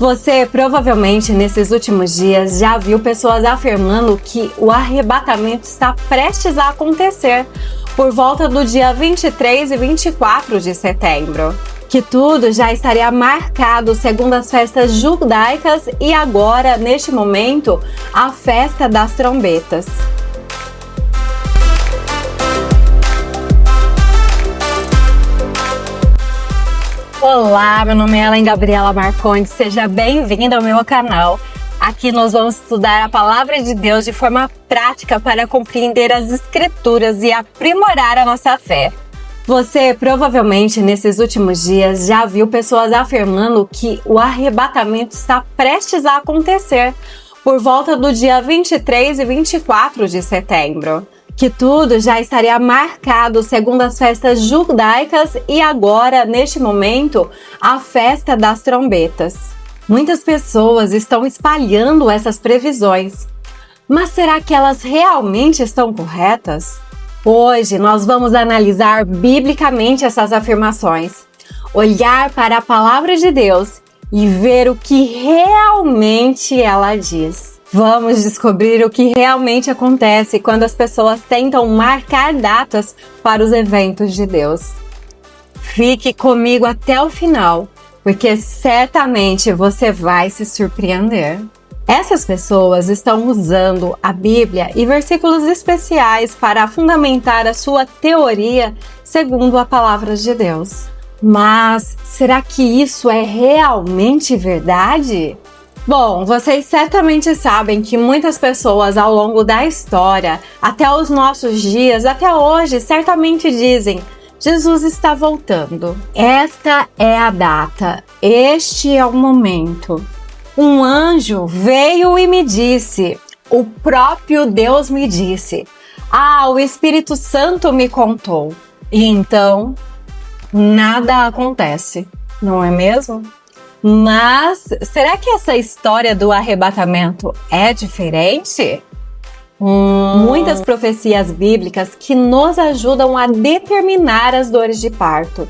Você provavelmente nesses últimos dias já viu pessoas afirmando que o arrebatamento está prestes a acontecer por volta do dia 23 e 24 de setembro. Que tudo já estaria marcado segundo as festas judaicas e agora, neste momento, a festa das trombetas. Olá, meu nome é Ellen Gabriela Marcondes, seja bem-vinda ao meu canal. Aqui nós vamos estudar a Palavra de Deus de forma prática para compreender as Escrituras e aprimorar a nossa fé. Você provavelmente nesses últimos dias já viu pessoas afirmando que o arrebatamento está prestes a acontecer por volta do dia 23 e 24 de setembro. Que tudo já estaria marcado segundo as festas judaicas e agora, neste momento, a festa das trombetas. Muitas pessoas estão espalhando essas previsões, mas será que elas realmente estão corretas? Hoje nós vamos analisar biblicamente essas afirmações, olhar para a Palavra de Deus e ver o que realmente ela diz. Vamos descobrir o que realmente acontece quando as pessoas tentam marcar datas para os eventos de Deus. Fique comigo até o final, porque certamente você vai se surpreender. Essas pessoas estão usando a Bíblia e versículos especiais para fundamentar a sua teoria segundo a palavra de Deus. Mas será que isso é realmente verdade? Bom, vocês certamente sabem que muitas pessoas ao longo da história, até os nossos dias, até hoje, certamente dizem: Jesus está voltando. Esta é a data, este é o momento. Um anjo veio e me disse, o próprio Deus me disse, o Espírito Santo me contou. E então, nada acontece, não é mesmo? Mas será que essa história do arrebatamento é diferente? Muitas profecias bíblicas que nos ajudam a determinar as dores de parto.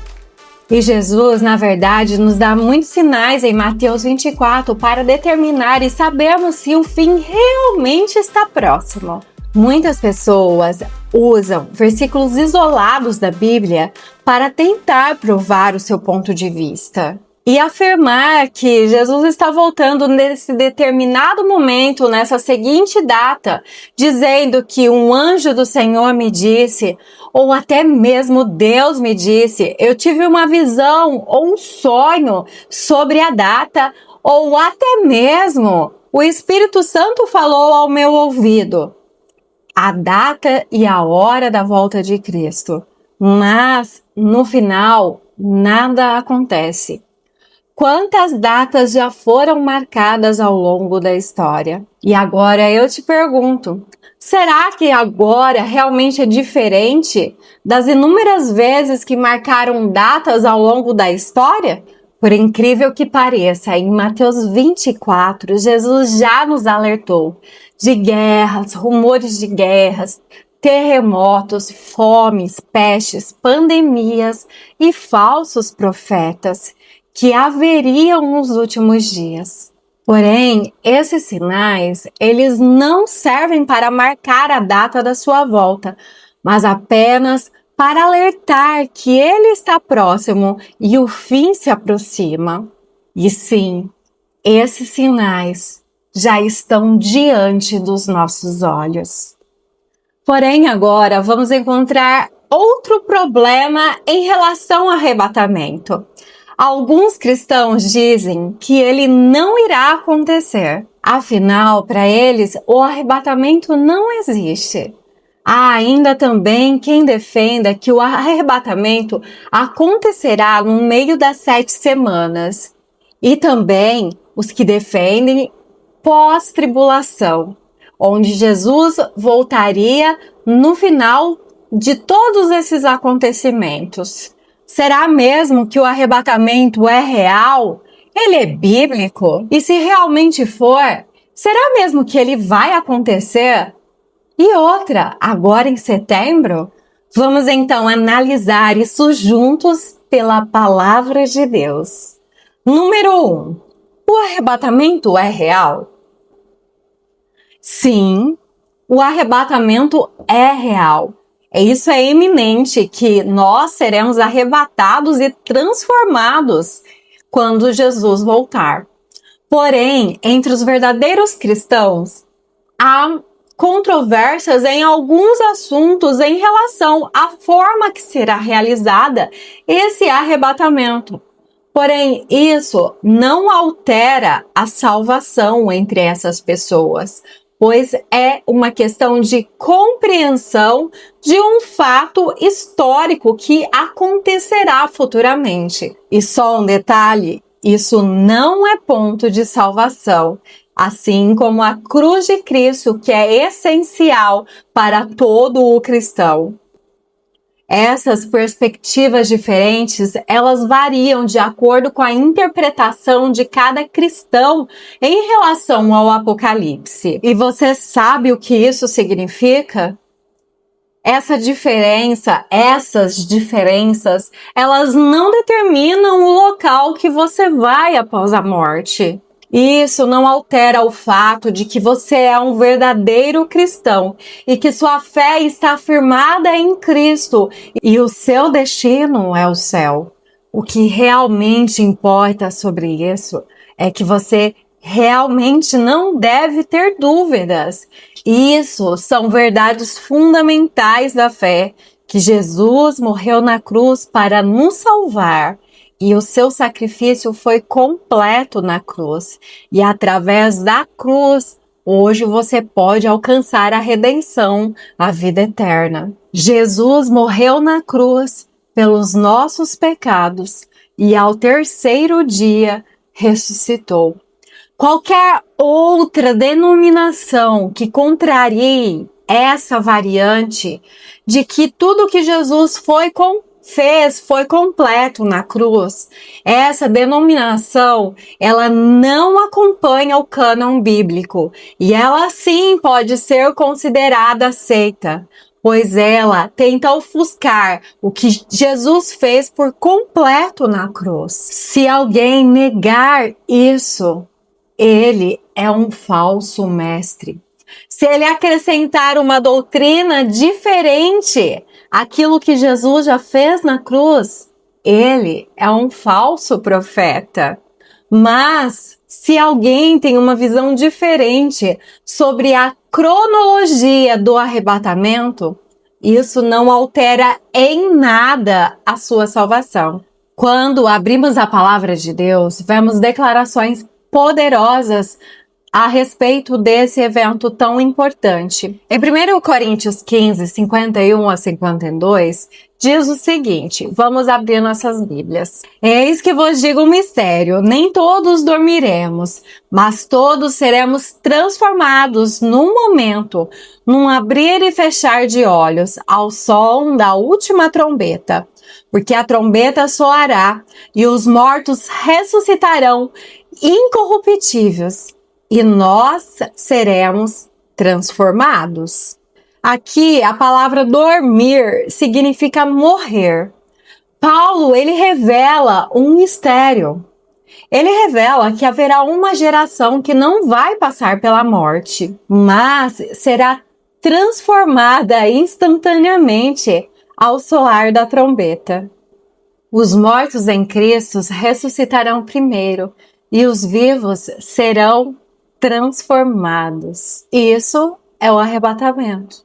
E Jesus, na verdade, nos dá muitos sinais em Mateus 24 para determinar e sabermos se o fim realmente está próximo. Muitas pessoas usam versículos isolados da Bíblia para tentar provar o seu ponto de vista. E afirmar que Jesus está voltando nesse determinado momento, nessa seguinte data, dizendo que um anjo do Senhor me disse, ou até mesmo Deus me disse, eu tive uma visão ou um sonho sobre a data, ou até mesmo o Espírito Santo falou ao meu ouvido a data e a hora da volta de Cristo. Mas, no final, nada acontece. Quantas datas já foram marcadas ao longo da história? E agora eu te pergunto, será que agora realmente é diferente das inúmeras vezes que marcaram datas ao longo da história? Por incrível que pareça, em Mateus 24, Jesus já nos alertou de guerras, rumores de guerras, terremotos, fomes, pestes, pandemias e falsos profetas que haveriam nos últimos dias. Porém, esses sinais, eles não servem para marcar a data da sua volta, mas apenas para alertar que ele está próximo e o fim se aproxima. E sim, esses sinais já estão diante dos nossos olhos. Porém, agora vamos encontrar outro problema em relação ao arrebatamento. Alguns cristãos dizem que ele não irá acontecer. Afinal, para eles, o arrebatamento não existe. Há ainda também quem defenda que o arrebatamento acontecerá no meio das 7 semanas. E também os que defendem pós-tribulação, onde Jesus voltaria no final de todos esses acontecimentos. Será mesmo que o arrebatamento é real? Ele é bíblico? E se realmente for, será mesmo que ele vai acontecer? E outra, agora em setembro? Vamos então analisar isso juntos pela Palavra de Deus. Número 1. O arrebatamento é real? Sim, o arrebatamento é real. Isso é iminente, que nós seremos arrebatados e transformados quando Jesus voltar. Porém, entre os verdadeiros cristãos, há controvérsias em alguns assuntos em relação à forma que será realizada esse arrebatamento. Porém, isso não altera a salvação entre essas pessoas, pois é uma questão de compreensão de um fato histórico que acontecerá futuramente. E só um detalhe, isso não é ponto de salvação, assim como a cruz de Cristo, que é essencial para todo o cristão. Essas perspectivas diferentes, elas variam de acordo com a interpretação de cada cristão em relação ao Apocalipse. E você sabe o que isso significa? Essas diferenças, elas não determinam o local que você vai após a morte. Isso não altera o fato de que você é um verdadeiro cristão e que sua fé está firmada em Cristo e o seu destino é o céu. O que realmente importa sobre isso é que você realmente não deve ter dúvidas. Isso são verdades fundamentais da fé, que Jesus morreu na cruz para nos salvar. E o seu sacrifício foi completo na cruz. E através da cruz, hoje você pode alcançar a redenção, a vida eterna. Jesus morreu na cruz pelos nossos pecados e ao terceiro dia ressuscitou. Qualquer outra denominação que contrarie essa variante de que tudo que Jesus foi completo na cruz, essa denominação, ela não acompanha o cânon bíblico e ela sim pode ser considerada seita, pois ela tenta ofuscar o que Jesus fez por completo na cruz. Se alguém negar isso, ele é um falso mestre. Se ele acrescentar uma doutrina diferente àquilo que Jesus já fez na cruz, ele é um falso profeta. Mas se alguém tem uma visão diferente sobre a cronologia do arrebatamento, isso não altera em nada a sua salvação. Quando abrimos a palavra de Deus, vemos declarações poderosas a respeito desse evento tão importante. Em 1 Coríntios 15, 51 a 52, diz o seguinte, vamos abrir nossas Bíblias. Eis que vos digo um mistério, nem todos dormiremos, mas todos seremos transformados num momento, num abrir e fechar de olhos, ao som da última trombeta. Porque a trombeta soará, e os mortos ressuscitarão incorruptíveis, e nós seremos transformados. Aqui, a palavra dormir significa morrer. Paulo, ele revela um mistério. Ele revela que haverá uma geração que não vai passar pela morte, mas será transformada instantaneamente ao soar da trombeta. Os mortos em Cristo ressuscitarão primeiro, e os vivos serão transformados. Isso é o arrebatamento.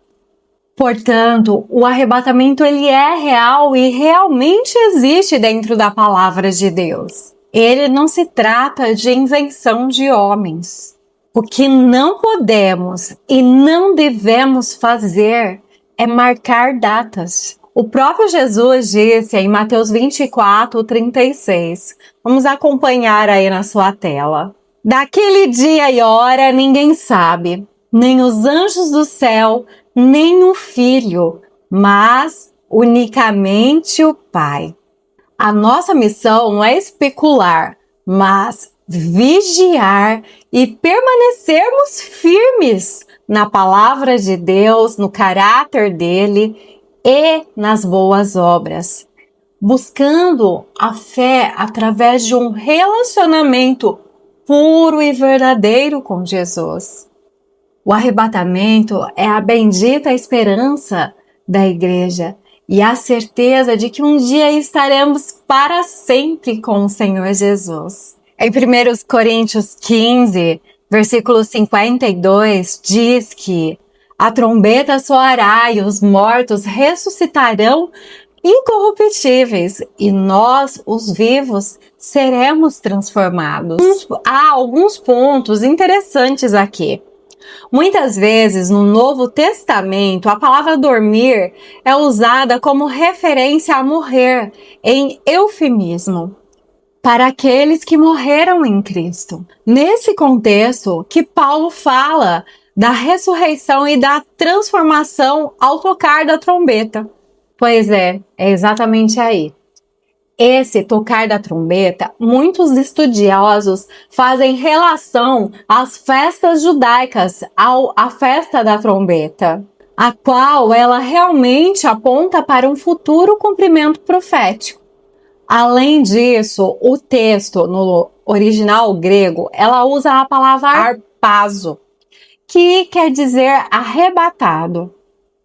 Portanto, o arrebatamento ele é real e realmente existe dentro da palavra de Deus. Ele não se trata de invenção de homens. O que não podemos e não devemos fazer é marcar datas. O próprio Jesus disse em Mateus 24, 36. Vamos acompanhar aí na sua tela. Daquele dia e hora ninguém sabe, nem os anjos do céu, nem o Filho, mas unicamente o Pai. A nossa missão não é especular, mas vigiar e permanecermos firmes na palavra de Deus, no caráter dele e nas boas obras, buscando a fé através de um relacionamento puro e verdadeiro com Jesus. O arrebatamento é a bendita esperança da igreja e a certeza de que um dia estaremos para sempre com o Senhor Jesus. Em 1 Coríntios 15, versículo 52, diz que a trombeta soará e os mortos ressuscitarão incorruptíveis e nós, os vivos, seremos transformados. Há alguns pontos interessantes aqui. Muitas vezes no Novo Testamento a palavra dormir é usada como referência a morrer, em eufemismo, para aqueles que morreram em Cristo. Nesse contexto que Paulo fala da ressurreição e da transformação ao tocar da trombeta. Pois é exatamente aí. Esse tocar da trombeta, muitos estudiosos fazem relação às festas judaicas, à festa da trombeta, a qual ela realmente aponta para um futuro cumprimento profético. Além disso, o texto no original grego, ela usa a palavra harpazo, que quer dizer arrebatado,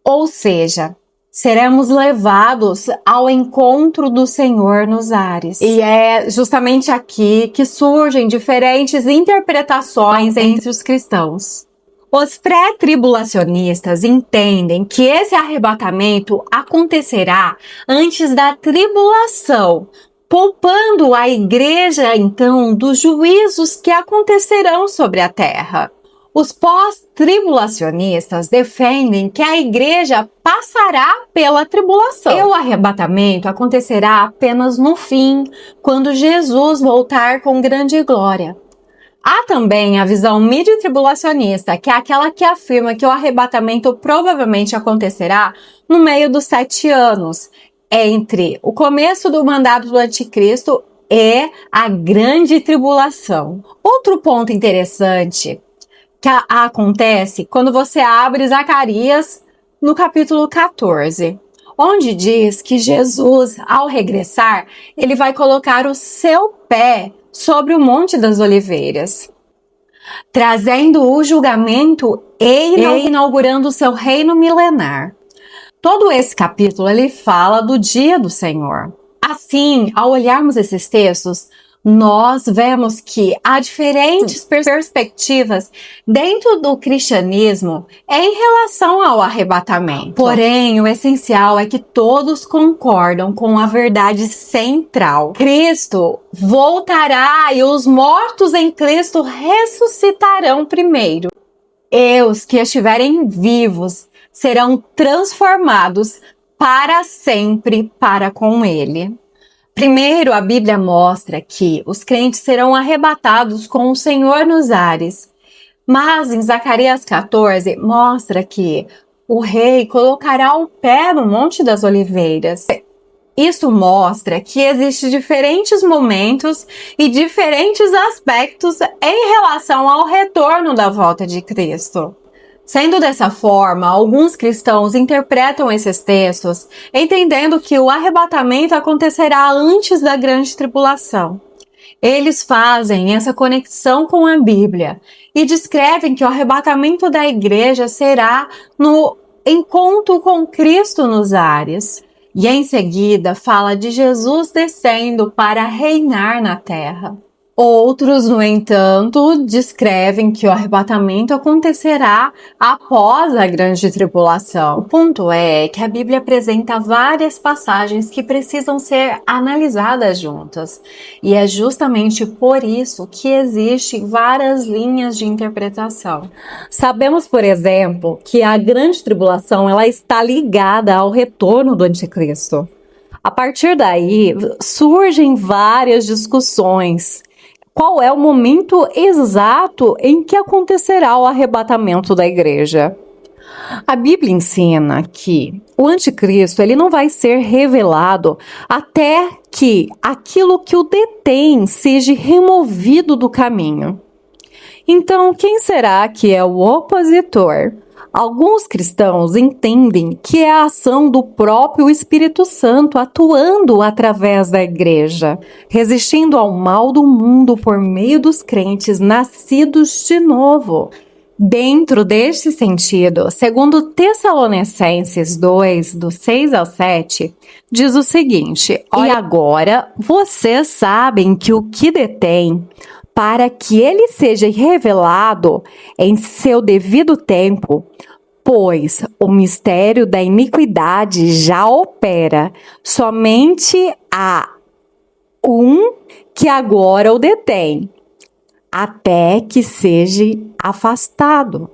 ou seja, seremos levados ao encontro do Senhor nos ares. E é justamente aqui que surgem diferentes interpretações entre os cristãos. Os pré-tribulacionistas entendem que esse arrebatamento acontecerá antes da tribulação, poupando a igreja, então, dos juízos que acontecerão sobre a terra. Os pós-tribulacionistas defendem que a igreja passará pela tribulação. E o arrebatamento acontecerá apenas no fim, quando Jesus voltar com grande glória. Há também a visão midi-tribulacionista, que é aquela que afirma que o arrebatamento provavelmente acontecerá no meio dos 7 anos, entre o começo do mandato do anticristo e a grande tribulação. Outro ponto interessante que acontece quando você abre Zacarias no capítulo 14, onde diz que Jesus, ao regressar, ele vai colocar o seu pé sobre o Monte das Oliveiras, trazendo o julgamento e inaugurando o seu reino milenar. Todo esse capítulo ele fala do dia do Senhor. Assim, ao olharmos esses textos, nós vemos que há diferentes perspectivas dentro do cristianismo em relação ao arrebatamento. Porém, o essencial é que todos concordam com a verdade central. Cristo voltará e os mortos em Cristo ressuscitarão primeiro. E os que estiverem vivos serão transformados para sempre para com Ele. Primeiro, a Bíblia mostra que os crentes serão arrebatados com o Senhor nos ares. Mas em Zacarias 14, mostra que o rei colocará o pé no Monte das Oliveiras. Isso mostra que existem diferentes momentos e diferentes aspectos em relação ao retorno da volta de Cristo. Sendo dessa forma, alguns cristãos interpretam esses textos entendendo que o arrebatamento acontecerá antes da grande tribulação. Eles fazem essa conexão com a Bíblia e descrevem que o arrebatamento da igreja será no encontro com Cristo nos ares. E em seguida fala de Jesus descendo para reinar na terra. Outros, no entanto, descrevem que o arrebatamento acontecerá após a grande tribulação. O ponto é que a Bíblia apresenta várias passagens que precisam ser analisadas juntas. E é justamente por isso que existem várias linhas de interpretação. Sabemos, por exemplo, que a grande tribulação ela está ligada ao retorno do anticristo. A partir daí, surgem várias discussões. Qual é o momento exato em que acontecerá o arrebatamento da igreja? A Bíblia ensina que o anticristo ele não vai ser revelado até que aquilo que o detém seja removido do caminho. Então, quem será que é o opositor? Alguns cristãos entendem que é a ação do próprio Espírito Santo atuando através da igreja, resistindo ao mal do mundo por meio dos crentes nascidos de novo. Dentro deste sentido, segundo Tessalonicenses 2, do 6 ao 7, diz o seguinte: E agora vocês sabem que o que detém, para que ele seja revelado em seu devido tempo, pois o mistério da iniquidade já opera, somente há um que agora o detém, até que seja afastado.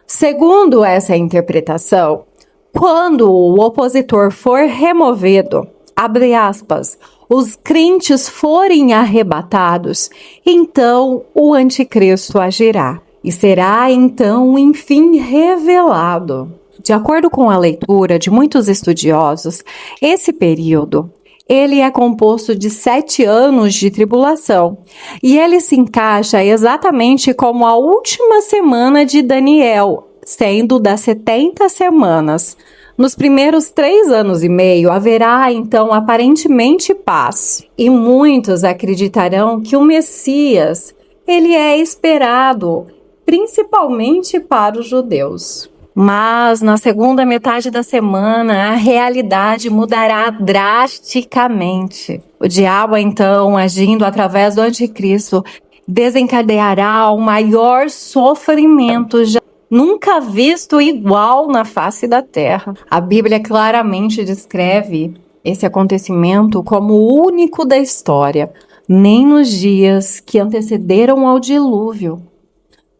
Segundo essa interpretação, quando o opositor for removido, abre aspas, os crentes forem arrebatados, então o anticristo agirá e será então enfim revelado. De acordo com a leitura de muitos estudiosos, esse período ele é composto de 7 anos de tribulação e ele se encaixa exatamente como a última semana de Daniel, sendo das 70 semanas. Nos primeiros 3 anos e meio haverá então aparentemente paz, e muitos acreditarão que o Messias ele é esperado principalmente para os judeus. Mas na segunda metade da semana a realidade mudará drasticamente. O diabo então, agindo através do anticristo, desencadeará o maior sofrimento já nunca visto igual na face da terra. A Bíblia claramente descreve esse acontecimento como o único da história, nem nos dias que antecederam ao dilúvio,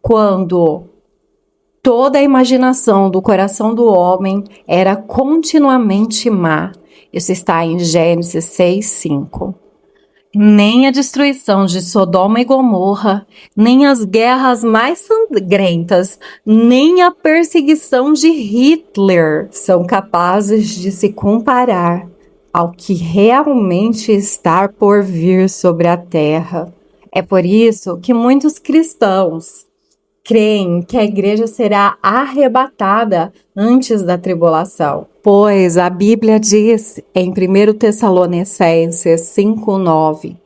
quando toda a imaginação do coração do homem era continuamente má. Isso está em Gênesis 6:5. Nem a destruição de Sodoma e Gomorra, nem as guerras mais sangrentas, nem a perseguição de Hitler são capazes de se comparar ao que realmente está por vir sobre a terra. É por isso que muitos cristãos creem que a igreja será arrebatada antes da tribulação, pois a Bíblia diz em 1 Tessalonicenses 5:9,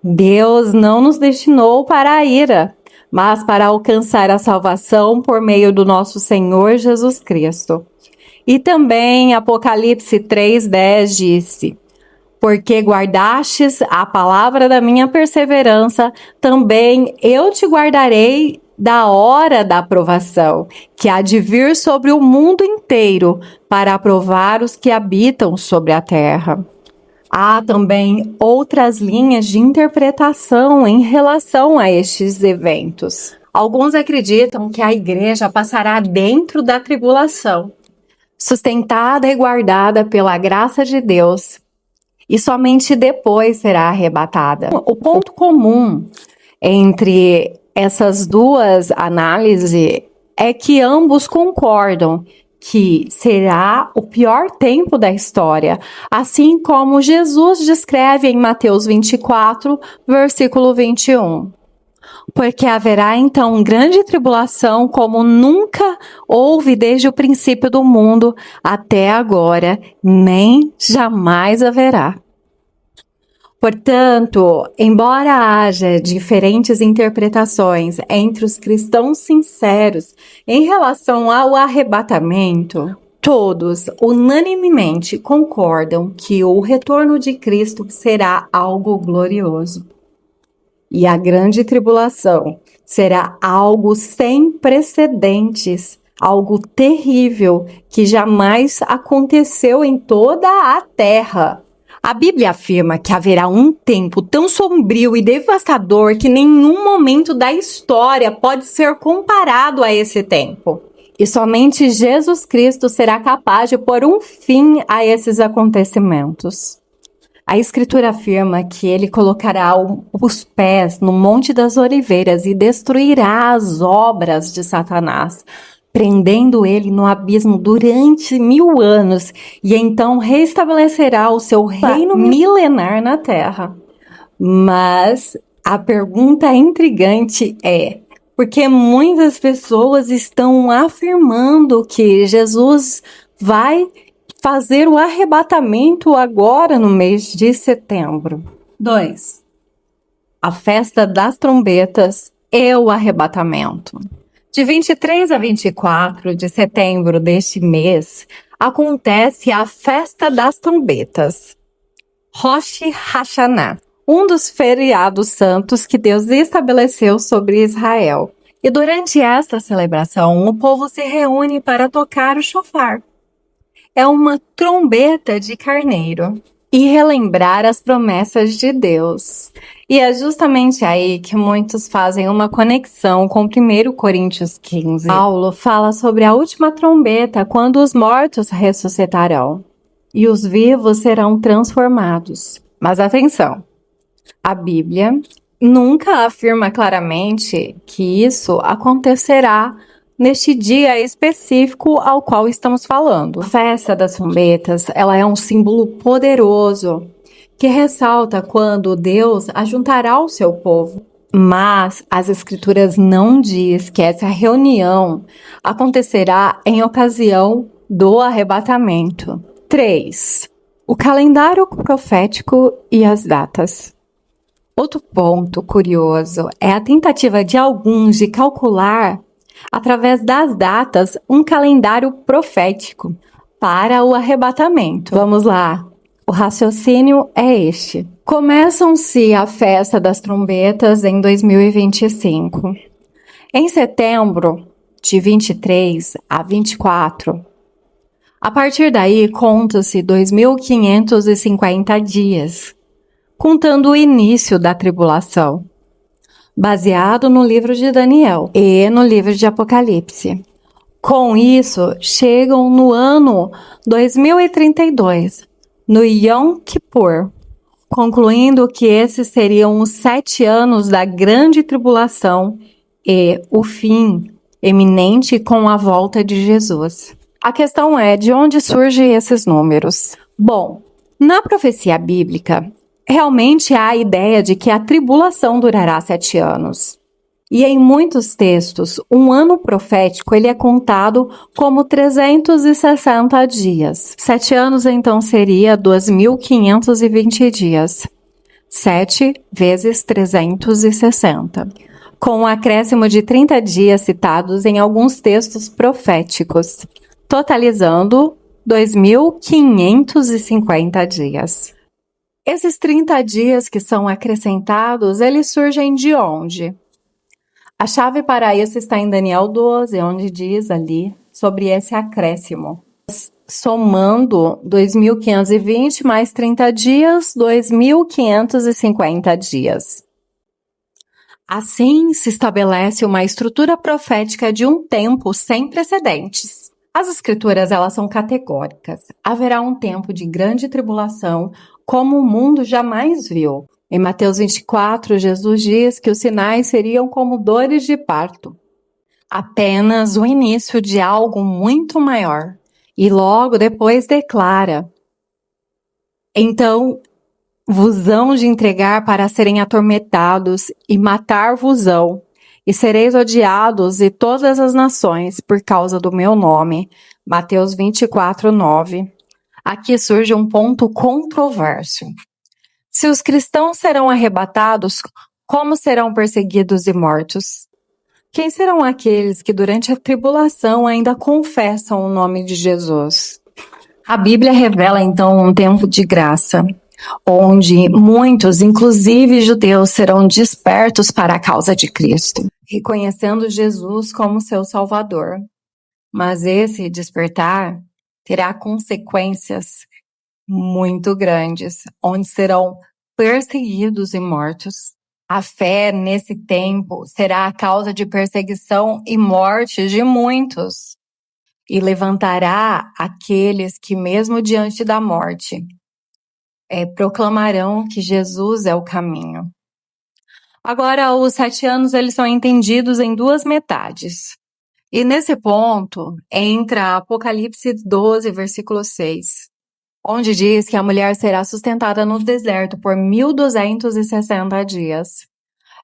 Deus não nos destinou para a ira, mas para alcançar a salvação por meio do nosso Senhor Jesus Cristo. E também Apocalipse 3:10 disse, porque guardastes a palavra da minha perseverança, também eu te guardarei da hora da aprovação, que há de vir sobre o mundo inteiro, para aprovar os que habitam sobre a terra. Há também outras linhas de interpretação em relação a estes eventos. Alguns acreditam que a igreja passará dentro da tribulação, sustentada e guardada pela graça de Deus, e somente depois será arrebatada. O ponto comum entre essas duas análises é que ambos concordam que será o pior tempo da história, assim como Jesus descreve em Mateus 24, versículo 21. Porque haverá então grande tribulação como nunca houve desde o princípio do mundo até agora, nem jamais haverá. Portanto, embora haja diferentes interpretações entre os cristãos sinceros em relação ao arrebatamento, todos unanimemente concordam que o retorno de Cristo será algo glorioso. E a grande tribulação será algo sem precedentes, algo terrível que jamais aconteceu em toda a terra. A Bíblia afirma que haverá um tempo tão sombrio e devastador que nenhum momento da história pode ser comparado a esse tempo. E somente Jesus Cristo será capaz de pôr um fim a esses acontecimentos. A Escritura afirma que ele colocará os pés no Monte das Oliveiras e destruirá as obras de Satanás, prendendo ele no abismo durante 1000 anos, e então restabelecerá o seu reino milenar na terra. Mas a pergunta intrigante é: Porque muitas pessoas estão afirmando que Jesus vai fazer o arrebatamento agora no mês de setembro. 2. A festa das trombetas e o arrebatamento. De 23 a 24 de setembro deste mês, acontece a festa das trombetas, Rosh Hashanah, um dos feriados santos que Deus estabeleceu sobre Israel. E durante esta celebração, o povo se reúne para tocar o shofar. É uma trombeta de carneiro. E relembrar as promessas de Deus. E é justamente aí que muitos fazem uma conexão com 1 Coríntios 15. Paulo fala sobre a última trombeta, quando os mortos ressuscitarão e os vivos serão transformados. Mas atenção, a Bíblia nunca afirma claramente que isso acontecerá neste dia específico ao qual estamos falando. A festa das trombetas, ela é um símbolo poderoso que ressalta quando Deus ajuntará o seu povo. Mas as escrituras não diz que essa reunião acontecerá em ocasião do arrebatamento. 3. O calendário profético e as datas. Outro ponto curioso é a tentativa de alguns de calcular, através das datas, um calendário profético para o arrebatamento. Vamos lá. O raciocínio é este. Começam-se a festa das trombetas em 2025. Em setembro, de 23 a 24. A partir daí, conta-se 2.550 dias, contando o início da tribulação, baseado no livro de Daniel e no livro de Apocalipse. Com isso, chegam no ano 2032, no Yom Kippur, concluindo que esses seriam os 7 anos da grande tribulação e o fim eminente com a volta de Jesus. A questão é, de onde surgem esses números? Bom, na profecia bíblica, realmente há a ideia de que a tribulação durará 7 anos. E em muitos textos, um ano profético ele é contado como 360 dias. 7 anos, então, seria 2.520 dias. 7 vezes 360. Com um acréscimo de 30 dias citados em alguns textos proféticos, totalizando 2.550 dias. Esses 30 dias que são acrescentados, eles surgem de onde? A chave para isso está em Daniel 12, onde diz ali sobre esse acréscimo. Somando 2.520 mais 30 dias, 2.550 dias. Assim se estabelece uma estrutura profética de um tempo sem precedentes. As escrituras, elas são categóricas. Haverá um tempo de grande tribulação, como o mundo jamais viu. Em Mateus 24, Jesus diz que os sinais seriam como dores de parto. Apenas o início de algo muito maior. E logo depois declara: então vos hão de entregar para serem atormentados e matar-vos-ão, e sereis odiados de todas as nações por causa do meu nome. Mateus 24, 9. Aqui surge um ponto controverso. Se os cristãos serão arrebatados, como serão perseguidos e mortos? Quem serão aqueles que durante a tribulação ainda confessam o nome de Jesus? A Bíblia revela então um tempo de graça, onde muitos, inclusive judeus, serão despertos para a causa de Cristo, reconhecendo Jesus como seu Salvador. Mas esse despertar terá consequências muito grandes, onde serão perseguidos e mortos. A fé nesse tempo será a causa de perseguição e morte de muitos, e levantará aqueles que, mesmo diante da morte, proclamarão que Jesus é o caminho. Agora, os 7 anos eles são entendidos em 2 metades. E nesse ponto entra Apocalipse 12, versículo 6, onde diz que a mulher será sustentada no deserto por 1.260 dias.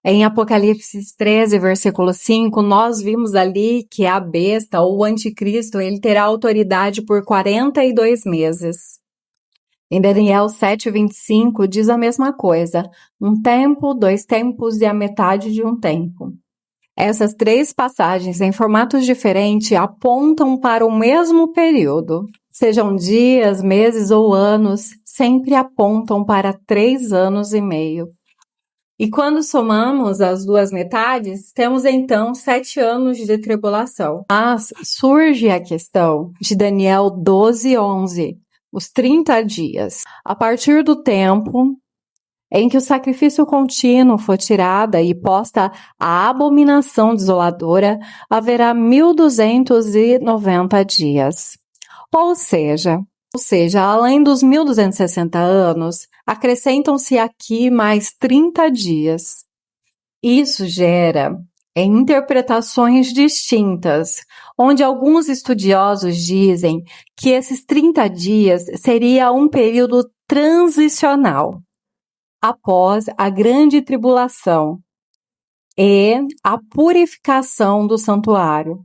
Em Apocalipse 13, versículo 5, nós vimos ali que a besta, ou o anticristo, ele terá autoridade por 42 meses. Em Daniel 7:25 diz a mesma coisa, 1 tempo, 2 tempos e a metade de um tempo. Essas 3 passagens em formatos diferentes apontam para o mesmo período. Sejam dias, meses ou anos, sempre apontam para 3 anos e meio. E quando somamos as 2 metades, temos então 7 anos de tribulação. Mas surge a questão de Daniel 12:11, os 30 dias. A partir do tempo em que o sacrifício contínuo for tirada e posta a abominação desoladora, haverá 1290 dias. Ou seja, além dos 1260 anos, acrescentam-se aqui mais 30 dias. Isso gera interpretações distintas, onde alguns estudiosos dizem que esses 30 dias seria um período transicional após a grande tribulação e a purificação do santuário,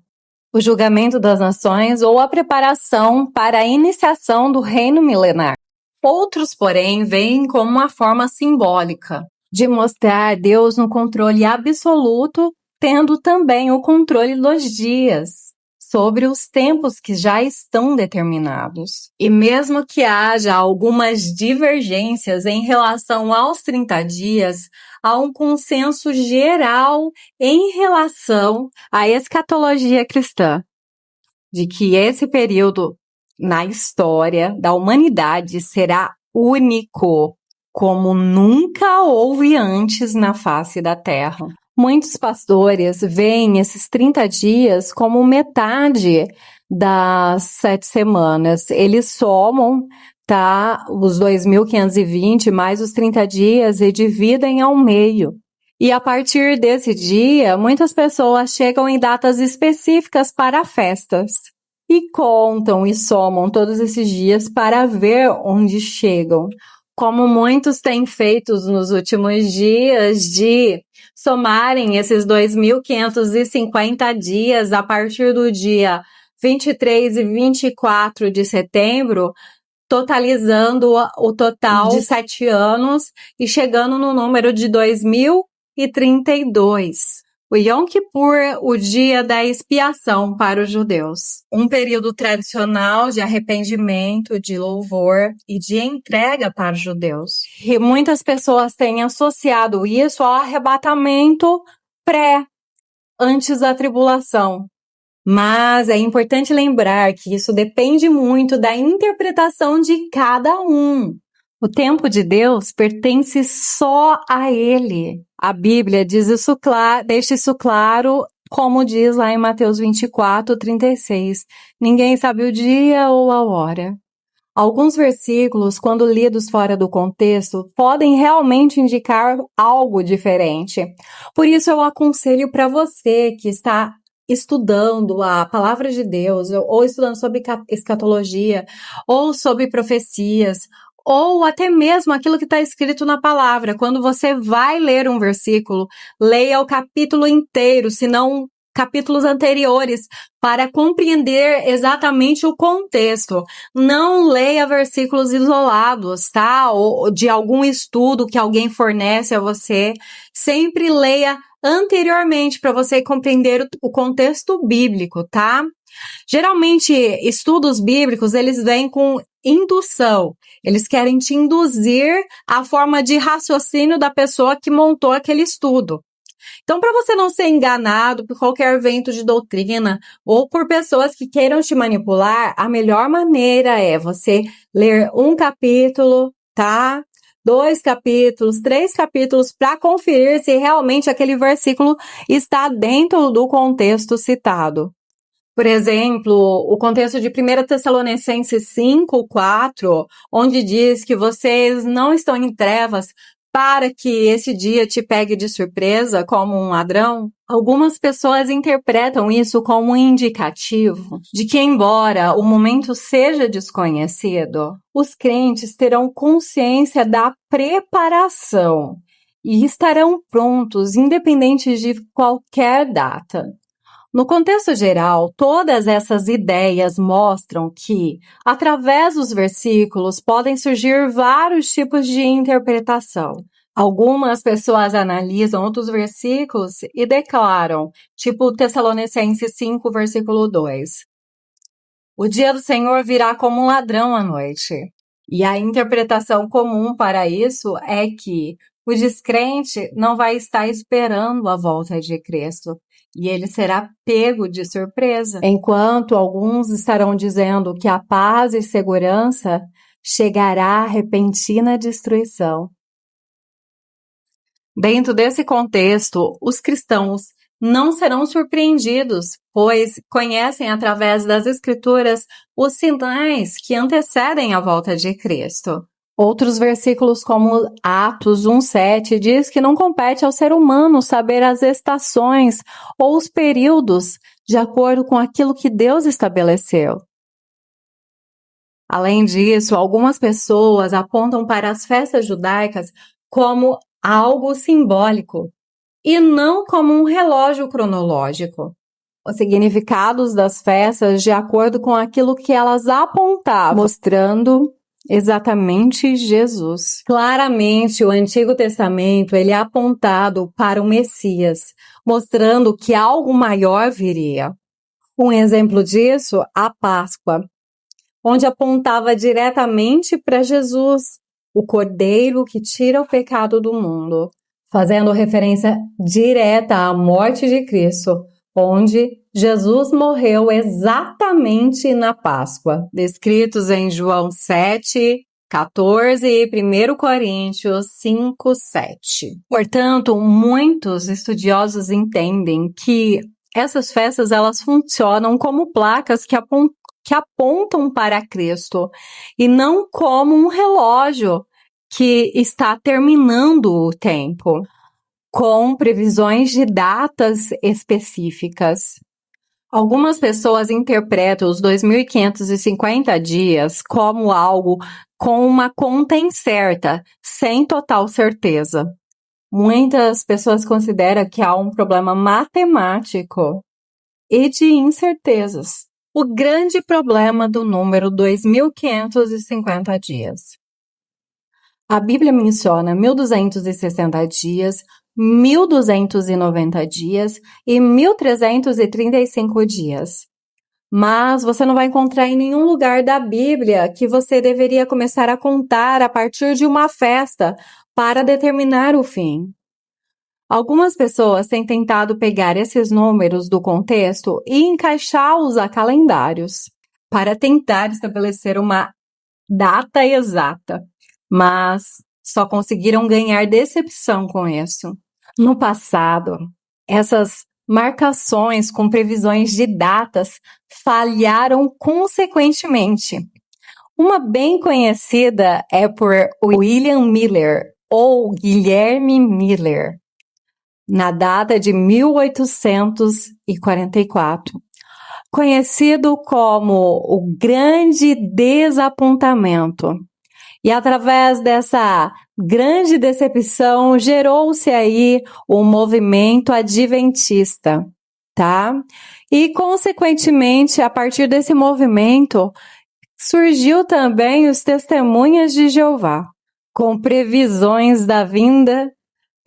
o julgamento das nações ou a preparação para a iniciação do reino milenar. Outros, porém, veem como uma forma simbólica de mostrar Deus no controle absoluto, tendo também o controle dos dias, sobre os tempos que já estão determinados. E mesmo que haja algumas divergências em relação aos 30 dias, há um consenso geral em relação à escatologia cristã, de que esse período na história da humanidade será único, como nunca houve antes na face da Terra. Muitos pastores veem esses 30 dias como metade das 7 semanas. Eles somam, os 2.520 mais os 30 dias e dividem ao meio. E a partir desse dia, muitas pessoas chegam em datas específicas para festas. E contam e somam todos esses dias para ver onde chegam. Como muitos têm feito nos últimos dias de somarem esses 2.550 dias a partir do dia 23 e 24 de setembro, totalizando o total de 7 anos e chegando no número de 2032. O Yom Kippur, o dia da expiação para os judeus. Um período tradicional de arrependimento, de louvor e de entrega para os judeus. E muitas pessoas têm associado isso ao arrebatamento antes da tribulação. Mas é importante lembrar que isso depende muito da interpretação de cada um. O tempo de Deus pertence só a Ele. A Bíblia diz deixa isso claro, como diz lá em Mateus 24:36. Ninguém sabe o dia ou a hora. Alguns versículos, quando lidos fora do contexto, podem realmente indicar algo diferente. Por isso eu aconselho para você que está estudando a palavra de Deus, ou estudando sobre escatologia, ou sobre profecias, ou até mesmo aquilo que está escrito na palavra. Quando você vai ler um versículo, leia o capítulo inteiro, se não capítulos anteriores, para compreender exatamente o contexto. Não leia versículos isolados, tá? Ou de algum estudo que alguém fornece a você. Sempre leia anteriormente para você compreender o contexto bíblico, tá? Geralmente, estudos bíblicos, eles vêm com indução. Eles querem te induzir à forma de raciocínio da pessoa que montou aquele estudo. Então, para você não ser enganado por qualquer vento de doutrina ou por pessoas que queiram te manipular, a melhor maneira é você ler um capítulo, tá? 2 capítulos, 3 capítulos, para conferir se realmente aquele versículo está dentro do contexto citado. Por exemplo, o contexto de 1 Tessalonicenses 5:4, onde diz que vocês não estão em trevas para que esse dia te pegue de surpresa como um ladrão. Algumas pessoas interpretam isso como um indicativo de que, embora o momento seja desconhecido, os crentes terão consciência da preparação e estarão prontos, independente de qualquer data. No contexto geral, todas essas ideias mostram que, através dos versículos, podem surgir vários tipos de interpretação. Algumas pessoas analisam outros versículos e declaram, tipo Tessalonicenses 5, versículo 2. O dia do Senhor virá como um ladrão à noite. E a interpretação comum para isso é que o descrente não vai estar esperando a volta de Cristo e ele será pego de surpresa. Enquanto alguns estarão dizendo que a paz e segurança chegará à repentina destruição. Dentro desse contexto, os cristãos não serão surpreendidos, pois conhecem através das Escrituras os sinais que antecedem a volta de Cristo. Outros versículos, como Atos 1,7, diz que não compete ao ser humano saber as estações ou os períodos de acordo com aquilo que Deus estabeleceu. Além disso, algumas pessoas apontam para as festas judaicas como algo simbólico e não como um relógio cronológico. Os significados das festas de acordo com aquilo que elas apontavam, mostrando exatamente Jesus. Claramente, o Antigo Testamento ele é apontado para o Messias, mostrando que algo maior viria. Um exemplo disso, a Páscoa, onde apontava diretamente para Jesus, o Cordeiro que tira o pecado do mundo, fazendo referência direta à morte de Cristo, onde Jesus morreu exatamente na Páscoa, descritos em João 7, 14 e 1 Coríntios 5, 7. Portanto, muitos estudiosos entendem que essas festas elas funcionam como placas que apontam para Cristo e não como um relógio que está terminando o tempo, com previsões de datas específicas. Algumas pessoas interpretam os 2.550 dias como algo com uma conta incerta, sem total certeza. Muitas pessoas consideram que há um problema matemático e de incertezas. O grande problema do número 2.550 dias. A Bíblia menciona 1.260 dias, 1.290 dias e 1.335 dias. Mas você não vai encontrar em nenhum lugar da Bíblia que você deveria começar a contar a partir de uma festa para determinar o fim. Algumas pessoas têm tentado pegar esses números do contexto e encaixá-los a calendários para tentar estabelecer uma data exata, mas só conseguiram ganhar decepção com isso. No passado, essas marcações com previsões de datas falharam consequentemente. Uma bem conhecida é por William Miller ou Guilherme Miller, na data de 1844, conhecido como o Grande Desapontamento. E através dessa grande decepção, gerou-se aí o movimento adventista, tá? E, consequentemente, a partir desse movimento, surgiu também os Testemunhas de Jeová, com previsões da vinda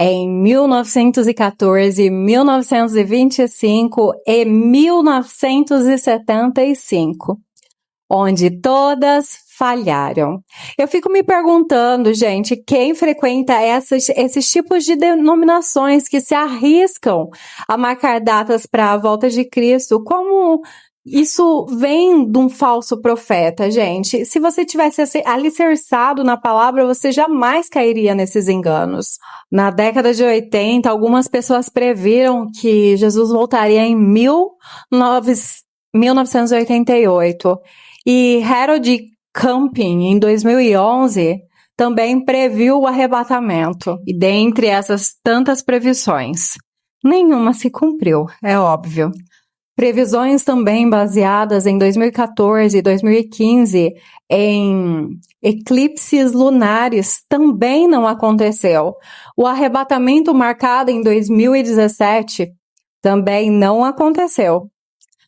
em 1914, 1925 e 1975, onde todas falharam. Eu fico me perguntando, gente, quem frequenta esses tipos de denominações que se arriscam a marcar datas para a volta de Cristo, como isso vem de um falso profeta, gente. Se você tivesse alicerçado na palavra, você jamais cairia nesses enganos. Na década de 80, algumas pessoas previram que Jesus voltaria em 1988. E Harold Camping, em 2011, também previu o arrebatamento. E dentre essas tantas previsões, nenhuma se cumpriu, é óbvio. Previsões também baseadas em 2014 e 2015 em eclipses lunares também não aconteceu. O arrebatamento marcado em 2017 também não aconteceu.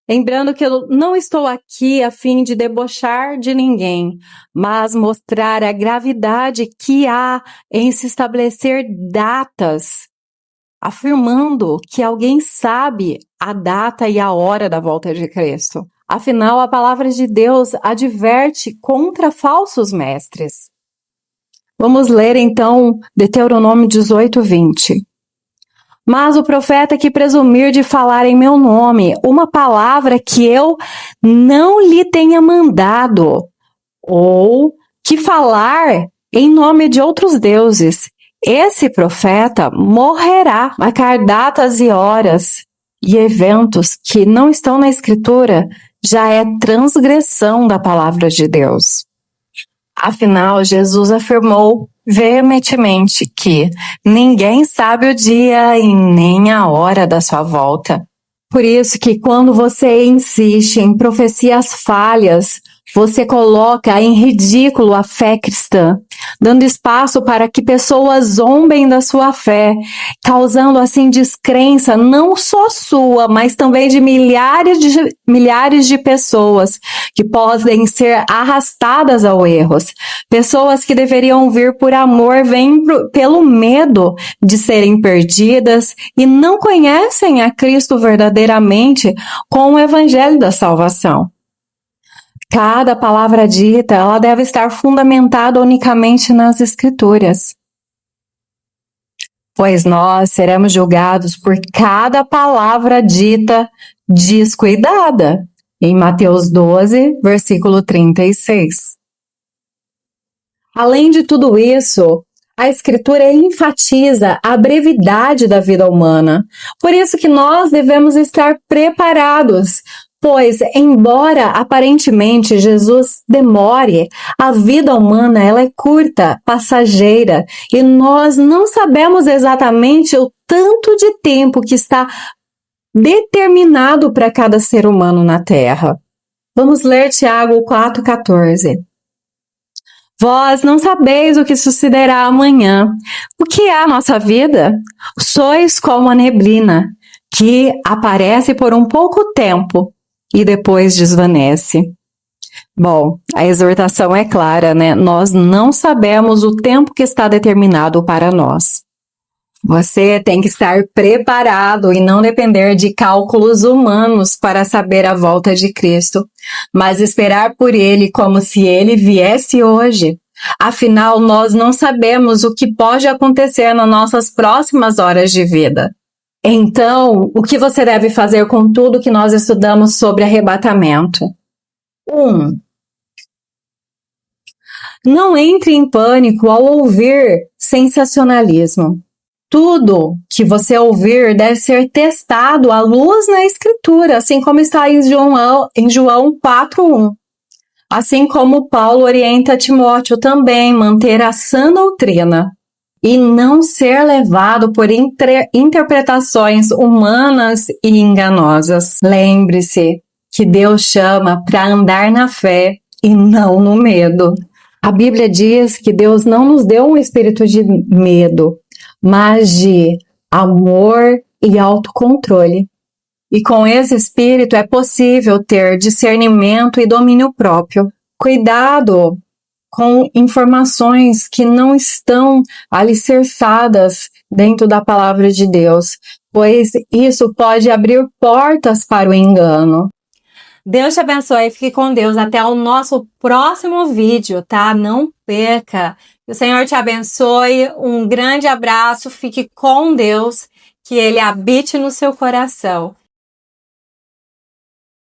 Lembrando que eu não estou aqui a fim de debochar de ninguém, mas mostrar a gravidade que há em se estabelecer datas, afirmando que alguém sabe a data e a hora da volta de Cristo. Afinal, a palavra de Deus adverte contra falsos mestres. Vamos ler então Deuteronômio 18:20. Mas o profeta que presumir de falar em meu nome uma palavra que eu não lhe tenha mandado, ou que falar em nome de outros deuses, esse profeta morrerá. Marcar datas e horas e eventos que não estão na Escritura já é transgressão da palavra de Deus. Afinal, Jesus afirmou veementemente que ninguém sabe o dia e nem a hora da sua volta. Por isso que quando você insiste em profecias falhas, você coloca em ridículo a fé cristã, dando espaço para que pessoas zombem da sua fé, causando assim descrença não só sua, mas também de milhares de pessoas que podem ser arrastadas ao erro. Pessoas que deveriam vir por amor vêm pelo medo de serem perdidas e não conhecem a Cristo verdadeiramente com o evangelho da salvação. Cada palavra dita, ela deve estar fundamentada unicamente nas Escrituras. Pois nós seremos julgados por cada palavra dita descuidada. Em Mateus 12, versículo 36. Além de tudo isso, a Escritura enfatiza a brevidade da vida humana. Por isso que nós devemos estar preparados. Pois, embora aparentemente Jesus demore, a vida humana ela é curta, passageira, e nós não sabemos exatamente o tanto de tempo que está determinado para cada ser humano na Terra. Vamos ler Tiago 4,14. Vós não sabeis o que sucederá amanhã. O que é a nossa vida? Sois como a neblina, que aparece por um pouco tempo e depois desvanece. Bom, a exortação é clara, né? Nós não sabemos o tempo que está determinado para nós. Você tem que estar preparado e não depender de cálculos humanos para saber a volta de Cristo, mas esperar por Ele como se Ele viesse hoje. Afinal, nós não sabemos o que pode acontecer nas nossas próximas horas de vida. Então, o que você deve fazer com tudo que nós estudamos sobre arrebatamento? 1. Não entre em pânico ao ouvir sensacionalismo. Tudo que você ouvir deve ser testado à luz na Escritura, assim como está em João 4:1. Assim como Paulo orienta Timóteo também manter a sã doutrina e não ser levado por interpretações humanas e enganosas. Lembre-se que Deus chama para andar na fé e não no medo. A Bíblia diz que Deus não nos deu um espírito de medo, mas de amor e autocontrole. E com esse espírito é possível ter discernimento e domínio próprio. Cuidado com informações que não estão alicerçadas dentro da palavra de Deus, pois isso pode abrir portas para o engano. Deus te abençoe e fique com Deus. Até o nosso próximo vídeo, tá? Não perca. Que o Senhor te abençoe. Um grande abraço. Fique com Deus. Que Ele habite no seu coração.